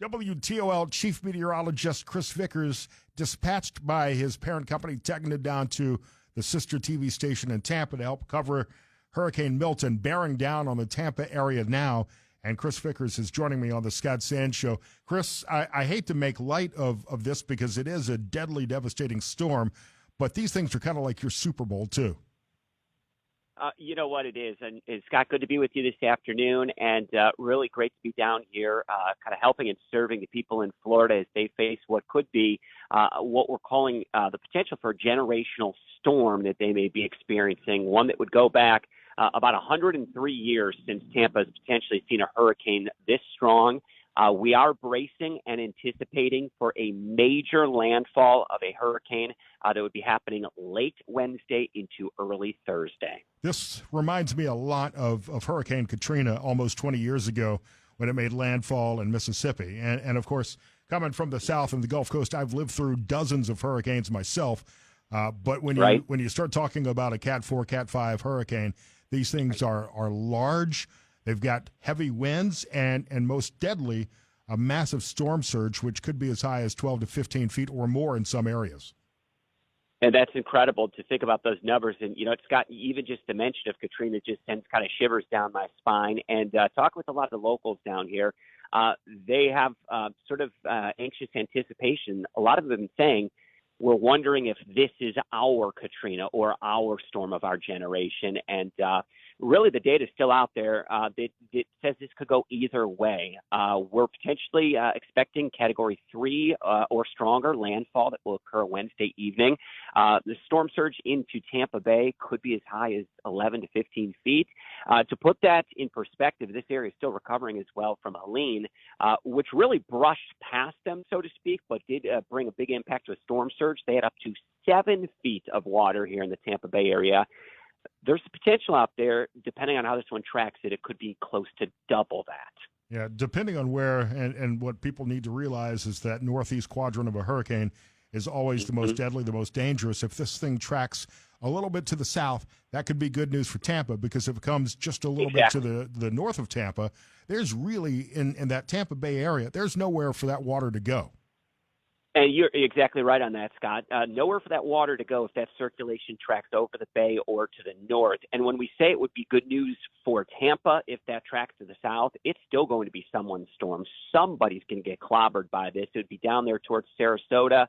WTOL Chief Meteorologist Chris Vickers, dispatched by his parent company, taking it down to the sister TV station in Tampa to help cover Hurricane Milton, bearing down on the Tampa area now. And Chris Vickers is joining me on the Scott Sands Show. Chris, I hate to make light of this because it is a deadly, devastating storm, but these things are kind of like your Super Bowl, too. You know what it is. And Scott, good to be with you this afternoon, and really great to be down here kind of helping and serving the people in Florida as they face what could be what we're calling the potential for a generational storm that they may be experiencing, one that would go back about 103 years since Tampa has potentially seen a hurricane this strong. We are bracing and anticipating for a major landfall of a hurricane that would be happening late Wednesday into early Thursday. This reminds me a lot of Hurricane Katrina almost 20 years ago when it made landfall in Mississippi. And of course, coming from the South and the Gulf Coast, I've lived through dozens of hurricanes myself. But when you start talking about a Cat 4, Cat 5 hurricane, these things are large. They've got heavy winds and most deadly, a massive storm surge, which could be as high as 12 to 15 feet or more in some areas. And that's incredible to think about those numbers. And, you know, Scott, even just the mention of Katrina just sends kind of shivers down my spine. And talking with a lot of the locals down here, they have sort of anxious anticipation. A lot of them saying, we're wondering if this is our Katrina or our storm of our generation. And really the data is still out there that says this could go either way. We're potentially expecting Category 3 or stronger landfall that will occur Wednesday evening. The storm surge into Tampa Bay could be as high as 11 to 15 feet. To put that in perspective, this area is still recovering as well from Helene, which really brushed past them, so to speak, but did bring a big impact to a storm surge. They had up to 7 feet of water here in the Tampa Bay area. There's potential out there, depending on how this one tracks it could be close to double that. Yeah, depending on where, and what people need to realize is that northeast quadrant of a hurricane is always the most deadly, the most dangerous. If this thing tracks a little bit to the south, that could be good news for Tampa, because if it comes just a little bit to the north of Tampa, there's really, in that Tampa Bay area, there's nowhere for that water to go. And you're exactly right on that, Scott. Nowhere for that water to go if that circulation tracks over the bay or to the north. And when we say it would be good news for Tampa if that tracks to the south, it's still going to be someone's storm. Somebody's going to get clobbered by this. It would be down there towards Sarasota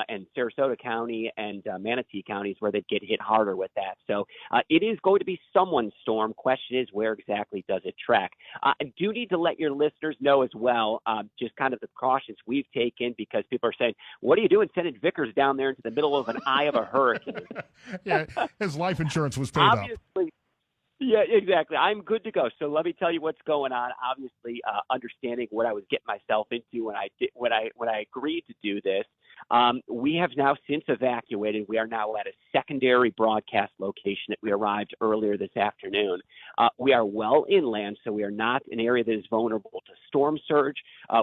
and Sarasota County and Manatee counties where they'd get hit harder with that. So it is going to be someone's storm. Question is, where exactly does it track? I do need to let your listeners know as well, just kind of the precautions we've taken, because people are saying, what are you doing sending Vickers down there into the middle of an eye of a hurricane? Yeah, his life insurance was paid Obviously, yeah, exactly. I'm good to go. So let me tell you what's going on. Obviously, understanding what I was getting myself into when I agreed to do this. We have now since evacuated. We are now at a secondary broadcast location that we arrived earlier this afternoon. We are well inland, so we are not an area that is vulnerable to storm surge.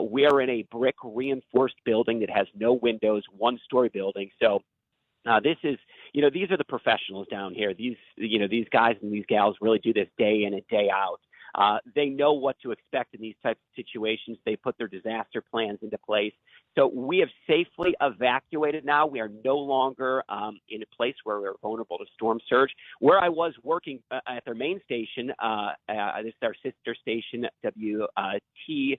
We are in a brick reinforced building that has no windows, one-story building. So this is, these are the professionals down here. These guys and these gals really do this day in and day out. They know what to expect in these types of situations. They put their disaster plans into place. So we have safely evacuated now. We are no longer in a place where we're vulnerable to storm surge. Where I was working at their main station, this is our sister station, WTSP,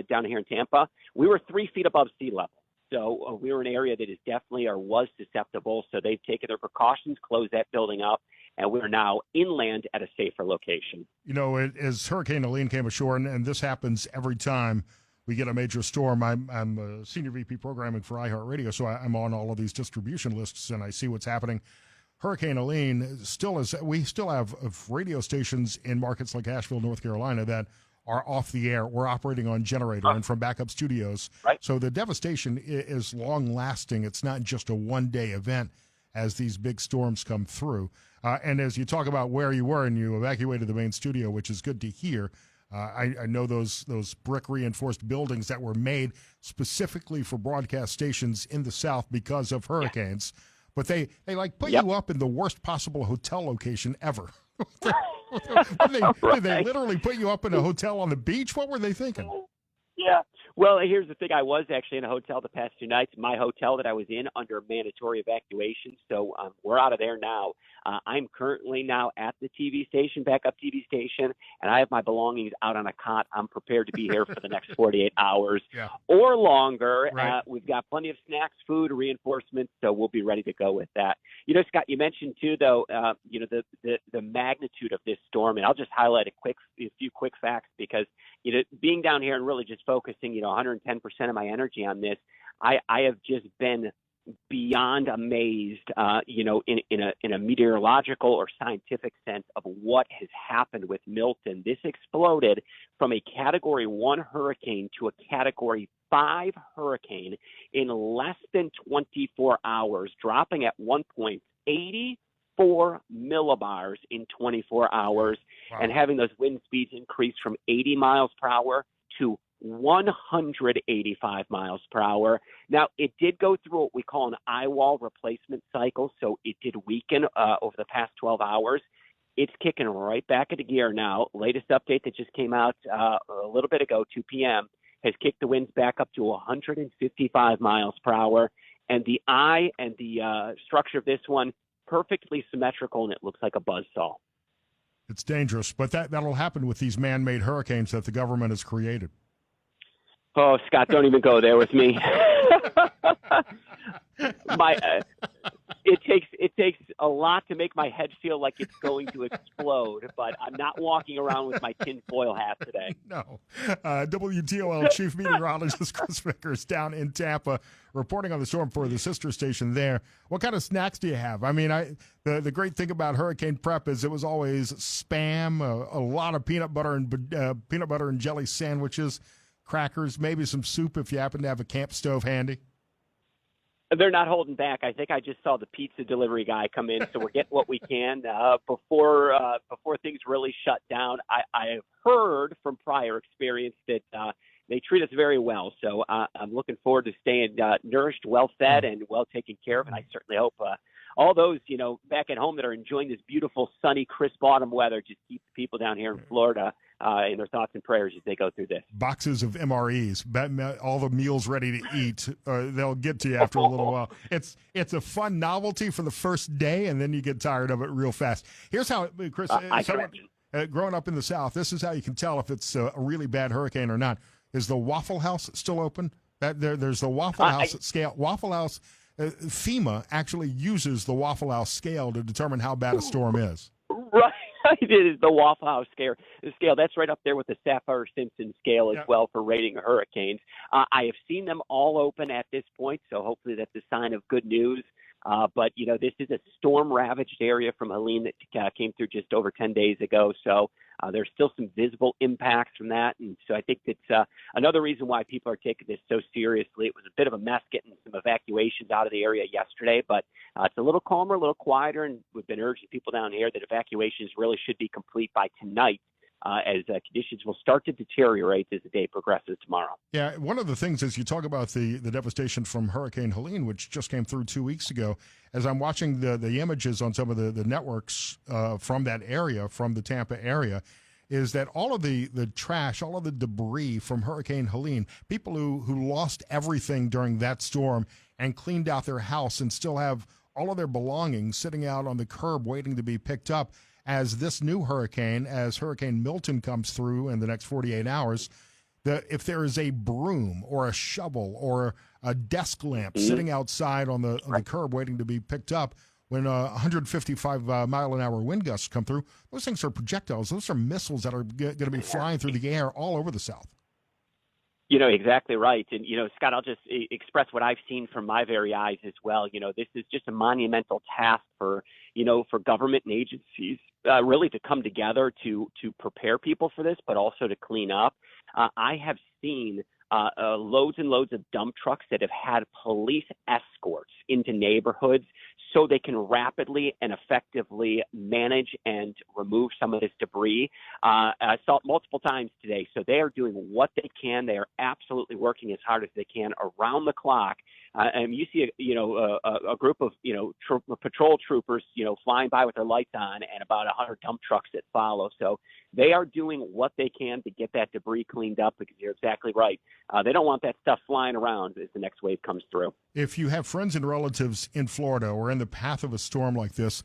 down here in Tampa, we were 3 feet above sea level. So we were in an area that is definitely or was susceptible. So they've taken their precautions, closed that building up, and we're now inland at a safer location. As Hurricane Helene came ashore, and this happens every time we get a major storm. I'm a senior VP programming for iHeartRadio, so I'm on all of these distribution lists, and I see what's happening. Hurricane Helene we still have radio stations in markets like Asheville, North Carolina, that are off the air. We're operating on generator and from backup studios. Right. So the devastation is long lasting. It's not just a one-day event as these big storms come through. And as you talk about where you were and you evacuated the main studio, which is good to hear, I know those brick reinforced buildings that were made specifically for broadcast stations in the South because of hurricanes, but they put you up in the worst possible hotel location ever. Did they literally put you up in a hotel on the beach? What were they thinking? Yeah, Well, here's the thing. I was actually in a hotel the past 2 nights. My hotel that I was in under mandatory evacuation, so we're out of there now. I'm currently now at the TV station, backup TV station, and I have my belongings out on a cot. I'm prepared to be here for the next 48 hours or longer. Right. We've got plenty of snacks, food, reinforcements, so we'll be ready to go with that. You know, Scott, you mentioned too, though, the magnitude of this storm, and I'll just highlight a few quick facts because being down here and really just focusing 110% of my energy on this, I have just been beyond amazed, in a meteorological or scientific sense of what has happened with Milton. This exploded from a Category 1 hurricane to a Category 5 hurricane in less than 24 hours, dropping at one point 84 millibars in 24 hours, and having those wind speeds increase from 80 miles per hour to 185 miles per hour. Now, it did go through what we call an eye wall replacement cycle, so it did weaken over the past 12 hours. It's kicking right back into gear now. Latest update that just came out a little bit ago, 2 p.m., has kicked the winds back up to 155 miles per hour. And the eye and the structure of this one, perfectly symmetrical, and it looks like a buzzsaw. It's dangerous, but that'll happen with these man-made hurricanes that the government has created. Oh, Scott, don't even go there with me. It takes a lot to make my head feel like it's going to explode, but I'm not walking around with my tinfoil hat today. No. WTOL Chief Meteorologist Chris Vickers down in Tampa reporting on the storm for the sister station there. What kind of snacks do you have? I mean, the great thing about hurricane prep is it was always Spam, a lot of peanut butter and jelly sandwiches, crackers, maybe some soup if you happen to have a camp stove handy. They're not holding back. I think I just saw the pizza delivery guy come in, so we're getting what we can before things really shut down. I have heard from prior experience that they treat us very well, so I'm looking forward to staying nourished, well-fed, and well taken care of, and I certainly hope all those, back at home that are enjoying this beautiful, sunny, crisp autumn weather just keep the people down here in Florida in their thoughts and prayers as they go through this. Boxes of MREs, all the meals ready to eat. They'll get to you after a little while. It's a fun novelty for the first day, and then you get tired of it real fast. Here's how, Chris, growing up in the South, this is how you can tell if it's a really bad hurricane or not. Is the Waffle House still open? There's the Waffle House scale. Waffle House, FEMA actually uses the Waffle House scale to determine how bad a storm is. Right. It is the Waffle House scale. That's right up there with the Saffir-Simpson scale as well for rating hurricanes. I have seen them all open at this point, so hopefully that's a sign of good news. But, this is a storm-ravaged area from Helene that came through just over 10 days ago. So there's still some visible impacts from that. And so I think that's another reason why people are taking this so seriously. It was a bit of a mess getting some evacuations out of the area yesterday, but it's a little calmer, a little quieter. And we've been urging people down here that evacuations really should be complete by tonight. As conditions will start to deteriorate as the day progresses tomorrow. Yeah, one of the things is you talk about the devastation from Hurricane Helene, which just came through 2 weeks ago. As I'm watching the images on some of the networks from that area, from the Tampa area, is that all of the trash, all of the debris from Hurricane Helene, people who lost everything during that storm and cleaned out their house and still have all of their belongings sitting out on the curb waiting to be picked up. As this new hurricane, as Hurricane Milton comes through in the next 48 hours, if there is a broom or a shovel or a desk lamp sitting outside on the curb waiting to be picked up, when 155 mile-an-hour wind gusts come through, those things are projectiles. Those are missiles that are going to be flying through the air all over the South. Exactly right. And, Scott, I'll just express what I've seen from my very eyes as well. This is just a monumental task for government and agencies really to come together to prepare people for this, but also to clean up. I have seen loads and loads of dump trucks that have had police escorts into neighborhoods so they can rapidly and effectively manage and remove some of this debris. I saw it multiple times today. So they are doing what they can. They are absolutely working as hard as they can around the clock and you see a group of patrol troopers flying by with their lights on, and about 100 dump trucks that follow. So they are doing what they can to get that debris cleaned up, because you're exactly right. They don't want that stuff flying around as the next wave comes through. If you have friends and relatives in Florida or in the path of a storm like this,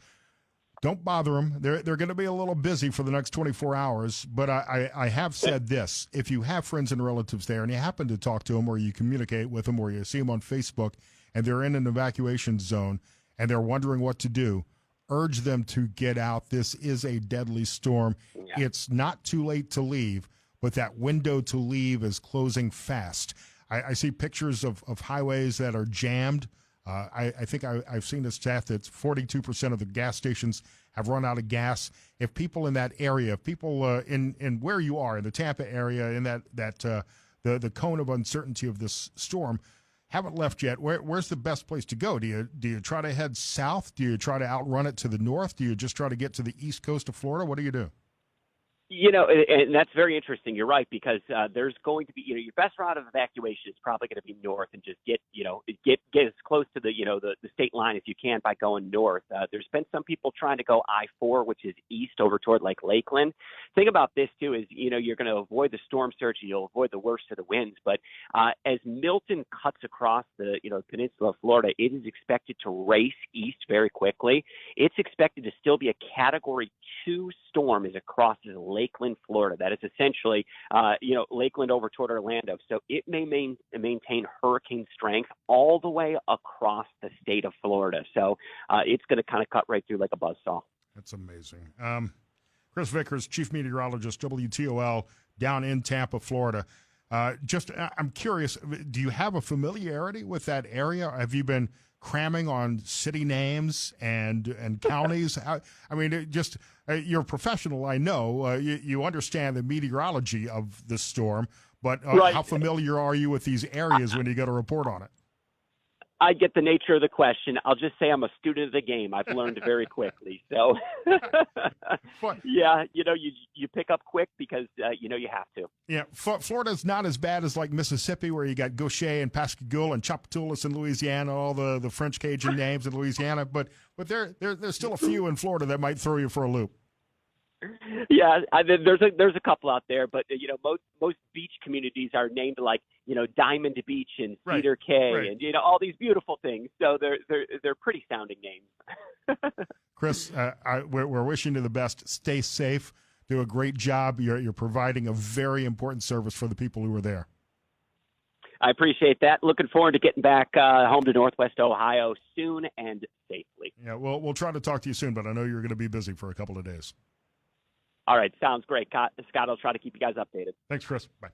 don't bother them. They're going to be a little busy for the next 24 hours. But I have said this. If you have friends and relatives there and you happen to talk to them, or you communicate with them, or you see them on Facebook and they're in an evacuation zone and they're wondering what to do, urge them to get out. This is a deadly storm. Yeah. It's not too late to leave, but that window to leave is closing fast. I see pictures of highways that are jammed. I think I've seen a stat that 42% of the gas stations have run out of gas. If people in that area, if people in where you are, in the Tampa area, in the cone of uncertainty of this storm, haven't left yet, where's the best place to go? Do you try to head south? Do you try to outrun it to the north? Do you just try to get to the east coast of Florida? What do you do? And that's very interesting. You're right, because there's going to be, your best route of evacuation is probably going to be north, and just get as close to the state line as you can by going north. There's been some people trying to go I-4, which is east over toward Lake Lakeland. Thing about this too is, you're going to avoid the storm surge, and you'll avoid the worst of the winds. But as Milton cuts across the peninsula of Florida, it is expected to race east very quickly. It's expected to still be a Category 2 storm as it crosses Lakeland, Florida. That is essentially, Lakeland over toward Orlando. So it may maintain hurricane strength all the way across the state of Florida. So it's going to kind of cut right through like a buzzsaw. That's amazing. Chris Vickers, Chief Meteorologist, WTOL, down in Tampa, Florida. I'm curious, do you have a familiarity with that area? Have you been cramming on city names and counties? I mean, you're a professional, I know. You understand the meteorology of the storm, but right. How familiar are you with these areas when you get a report on it? I get the nature of the question. I'll just say I'm a student of the game. I've learned very quickly. So, yeah, you pick up quick because, you have to. Yeah, Florida's not as bad as like Mississippi, where you got Gaucher and Pascagoula and Tchoupitoulas in Louisiana, all the French Cajun names in Louisiana. But there's still a few in Florida that might throw you for a loop. Yeah, there's a couple out there, but most beach communities are named like Diamond Beach and Cedar Cay, right. And all these beautiful things. So they're pretty sounding names. Chris, we're wishing you the best. Stay safe. Do a great job. You're providing a very important service for the people who are there. I appreciate that. Looking forward to getting back home to Northwest Ohio soon and safely. Yeah, we'll try to talk to you soon, but I know you're going to be busy for a couple of days. All right. Sounds great. Scott, I'll try to keep you guys updated. Thanks, Chris. Bye.